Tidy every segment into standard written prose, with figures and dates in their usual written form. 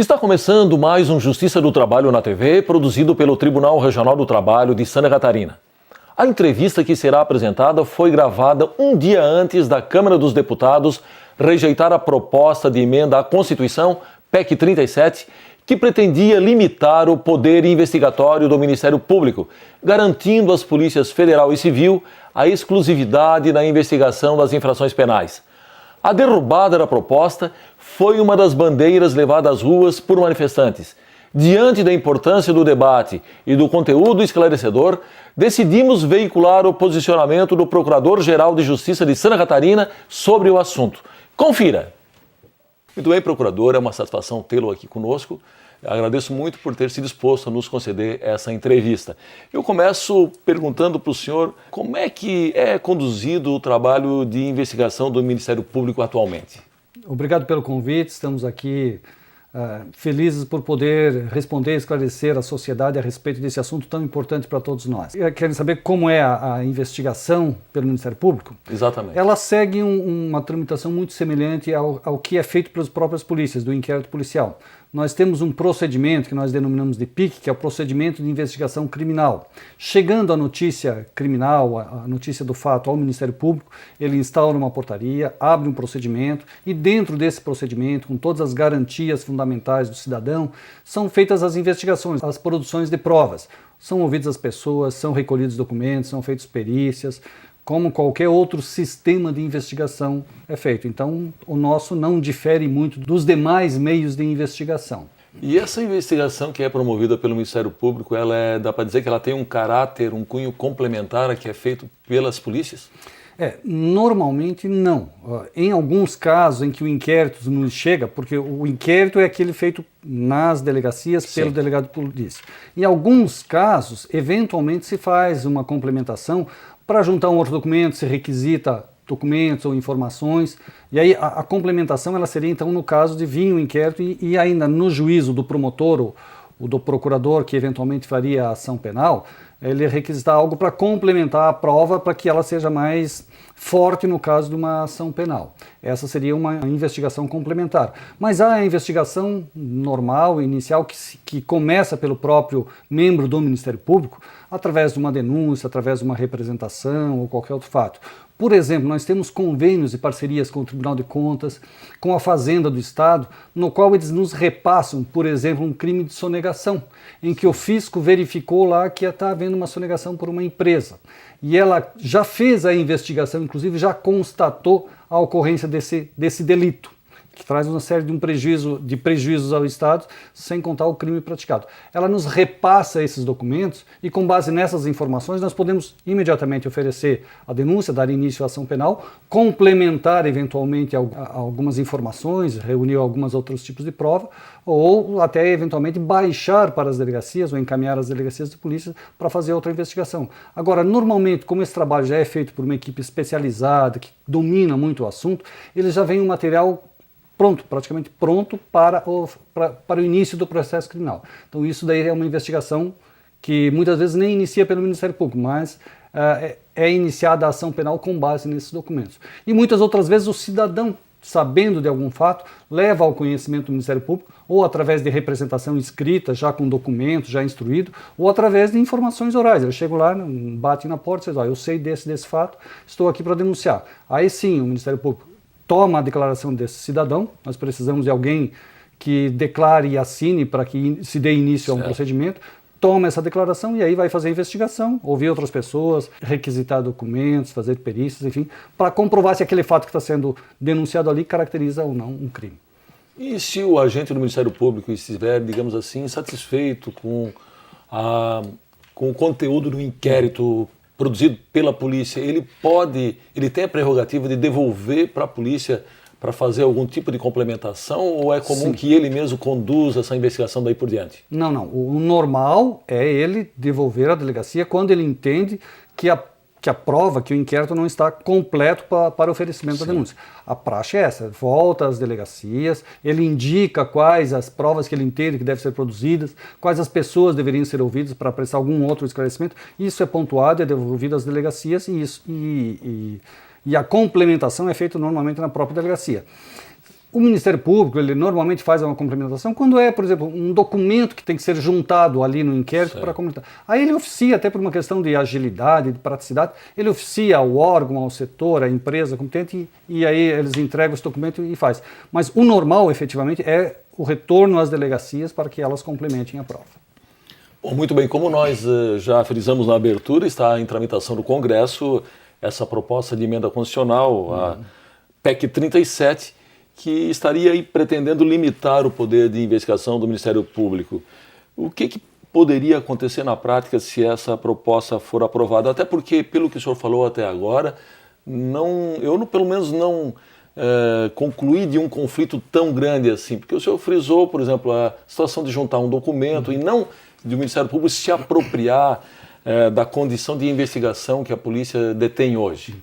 Está começando mais um Justiça do Trabalho na TV, produzido pelo Tribunal Regional do Trabalho de Santa Catarina. A entrevista que será apresentada foi gravada um dia antes da Câmara dos Deputados rejeitar a proposta de emenda à Constituição, PEC 37, que pretendia limitar o poder investigatório do Ministério Público, garantindo às polícias federal e civil a exclusividade na investigação das infrações penais. A derrubada da proposta foi uma das bandeiras levadas às ruas por manifestantes. Diante da importância do debate e do conteúdo esclarecedor, decidimos veicular o posicionamento do Procurador-Geral de Justiça de Santa Catarina sobre o assunto. Confira! Muito bem, procurador, é uma satisfação tê-lo aqui conosco. Agradeço muito por ter se disposto a nos conceder essa entrevista. Eu começo perguntando para o senhor como é que é conduzido o trabalho de investigação do Ministério Público atualmente. Obrigado pelo convite, estamos aqui felizes por poder responder e esclarecer a sociedade a respeito desse assunto tão importante para todos nós. Querem saber como é a investigação pelo Ministério Público? Exatamente. Ela segue uma tramitação muito semelhante ao que é feito pelas próprias polícias, do inquérito policial. Nós temos um procedimento que nós denominamos de PIC, que é o procedimento de investigação criminal. Chegando a notícia criminal, a notícia do fato ao Ministério Público, ele instaura uma portaria, abre um procedimento e dentro desse procedimento, com todas as garantias fundamentais do cidadão, são feitas as investigações, as produções de provas. São ouvidas as pessoas, são recolhidos documentos, são feitas perícias, como qualquer outro sistema de investigação é feito. Então, o nosso não difere muito dos demais meios de investigação. E essa investigação que é promovida pelo Ministério Público, dá para dizer que ela tem um caráter, um cunho complementar a que é feito pelas polícias? Normalmente não. Em alguns casos em que o inquérito nos chega, porque o inquérito é aquele feito nas delegacias pelo delegado de polícia. Em alguns casos, eventualmente se faz uma complementação para juntar um outro documento, se requisita documentos ou informações, e aí a complementação ela seria então no caso de vir um inquérito e ainda no juízo do promotor ou do procurador que eventualmente faria a ação penal, ele requisitar algo para complementar a prova para que ela seja mais forte no caso de uma ação penal. Essa seria uma investigação complementar. Mas há a investigação normal, inicial, que começa pelo próprio membro do Ministério Público, através de uma denúncia, através de uma representação ou qualquer outro fato. Por exemplo, nós temos convênios e parcerias com o Tribunal de Contas, com a Fazenda do Estado, no qual eles nos repassam, por exemplo, um crime de sonegação, em que o fisco verificou lá que está havendo uma sonegação por uma empresa. E ela já fez a investigação, inclusive já constatou a ocorrência desse delito, que traz uma série de prejuízos ao Estado, sem contar o crime praticado. Ela nos repassa esses documentos e, com base nessas informações, nós podemos imediatamente oferecer a denúncia, dar início à ação penal, complementar eventualmente algumas informações, reunir alguns outros tipos de prova, ou até eventualmente baixar para as delegacias ou encaminhar às delegacias de polícia para fazer outra investigação. Agora, normalmente, como esse trabalho já é feito por uma equipe especializada, que domina muito o assunto, ele já vem um material pronto, praticamente pronto para o início do processo criminal. Então isso daí é uma investigação que muitas vezes nem inicia pelo Ministério Público, mas é iniciada a ação penal com base nesses documentos. E muitas outras vezes o cidadão, sabendo de algum fato, leva ao conhecimento do Ministério Público, ou através de representação escrita, já com documento, já instruído, ou através de informações orais. Eu chego lá, bate na porta e diz, eu sei desse fato, estou aqui para denunciar. Aí sim, o Ministério Público toma a declaração desse cidadão, nós precisamos de alguém que declare e assine para que se dê início a um procedimento, toma essa declaração e aí vai fazer a investigação, ouvir outras pessoas, requisitar documentos, fazer perícias, enfim, para comprovar se aquele fato que está sendo denunciado ali caracteriza ou não um crime. E se o agente do Ministério Público estiver, digamos assim, insatisfeito com o conteúdo do inquérito produzido pela polícia, ele tem a prerrogativa de devolver para a polícia para fazer algum tipo de complementação, ou é comum que ele mesmo conduza essa investigação daí por diante? Não. O normal é ele devolver à delegacia quando ele entende que a prova, que o inquérito não está completo para oferecimento da denúncia. A praxe é essa, volta às delegacias, ele indica quais as provas que ele entende que devem ser produzidas, quais as pessoas deveriam ser ouvidas para prestar algum outro esclarecimento. Isso é pontuado, é devolvido às delegacias e a complementação é feita normalmente na própria delegacia. O Ministério Público, ele normalmente faz uma complementação quando é, por exemplo, um documento que tem que ser juntado ali no inquérito para completar. Aí ele oficia, até por uma questão de agilidade, de praticidade, ele oficia ao órgão, ao setor, à empresa competente e aí eles entregam esse documento e faz. Mas o normal, efetivamente, é o retorno às delegacias para que elas complementem a prova. Bom, muito bem, como nós já frisamos na abertura, está em tramitação do Congresso essa proposta de emenda constitucional, a PEC 37, que estaria aí pretendendo limitar o poder de investigação do Ministério Público. O que poderia acontecer na prática se essa proposta for aprovada? Até porque, pelo que o senhor falou até agora, pelo menos não concluí de um conflito tão grande assim, porque o senhor frisou, por exemplo, a situação de juntar um documento e não de o Ministério Público se apropriar da condição de investigação que a polícia detém hoje.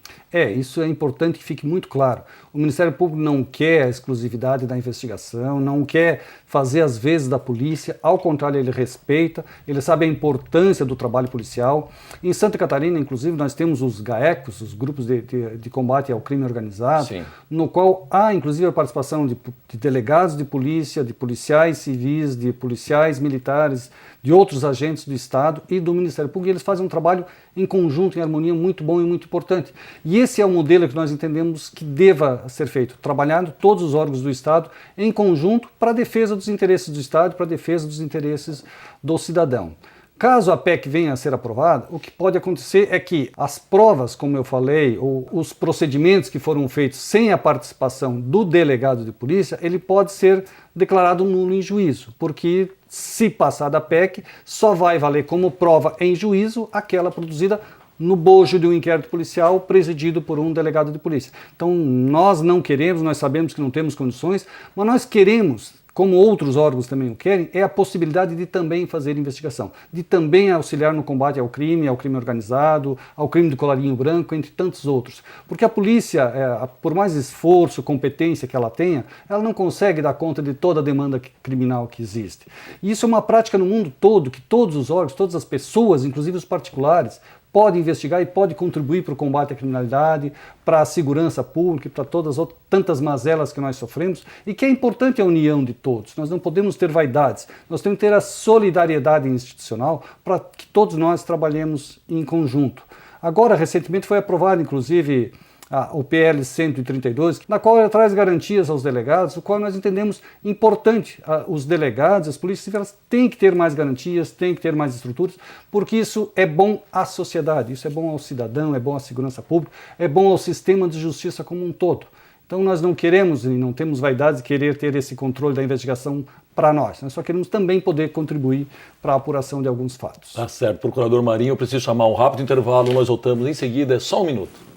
Isso é importante que fique muito claro. O Ministério Público não quer a exclusividade da investigação, não quer fazer as vezes da polícia, ao contrário, ele respeita, ele sabe a importância do trabalho policial. Em Santa Catarina, inclusive, nós temos os GAECos, os grupos de combate ao crime organizado, Sim. no qual há, inclusive, a participação de delegados de polícia, de policiais civis, de policiais militares, de outros agentes do Estado e do Ministério Público, e eles fazem um trabalho em conjunto, em harmonia, muito bom e muito importante. E esse é o modelo que nós entendemos que deva ser feito, trabalhando todos os órgãos do Estado em conjunto para a defesa dos interesses do Estado, para a defesa dos interesses do cidadão. Caso a PEC venha a ser aprovada, o que pode acontecer é que as provas, como eu falei, ou os procedimentos que foram feitos sem a participação do delegado de polícia, ele pode ser declarado nulo em juízo, porque se passar da PEC, só vai valer como prova em juízo aquela produzida no bojo de um inquérito policial presidido por um delegado de polícia. Então nós não queremos, nós sabemos que não temos condições, mas nós queremos, como outros órgãos também o querem, é a possibilidade de também fazer investigação, de também auxiliar no combate ao crime organizado, ao crime do colarinho branco, entre tantos outros. Porque a polícia, por mais esforço, competência que ela tenha, ela não consegue dar conta de toda a demanda criminal que existe. E isso é uma prática no mundo todo, que todos os órgãos, todas as pessoas, inclusive os particulares, pode investigar e pode contribuir para o combate à criminalidade, para a segurança pública e para todas as tantas mazelas que nós sofremos e que é importante a união de todos. Nós não podemos ter vaidades, nós temos que ter a solidariedade institucional para que todos nós trabalhemos em conjunto. Agora, recentemente foi aprovado, inclusive, o PL 132, na qual ela traz garantias aos delegados, o qual nós entendemos importante. Os delegados, as polícias civis têm que ter mais garantias, têm que ter mais estruturas, porque isso é bom à sociedade, isso é bom ao cidadão, é bom à segurança pública, é bom ao sistema de justiça como um todo. Então nós não queremos e não temos vaidade de querer ter esse controle da investigação para nós só queremos também poder contribuir para a apuração de alguns fatos. Tá certo, procurador Marinho, eu preciso chamar um rápido intervalo, nós voltamos em seguida, é só um minuto.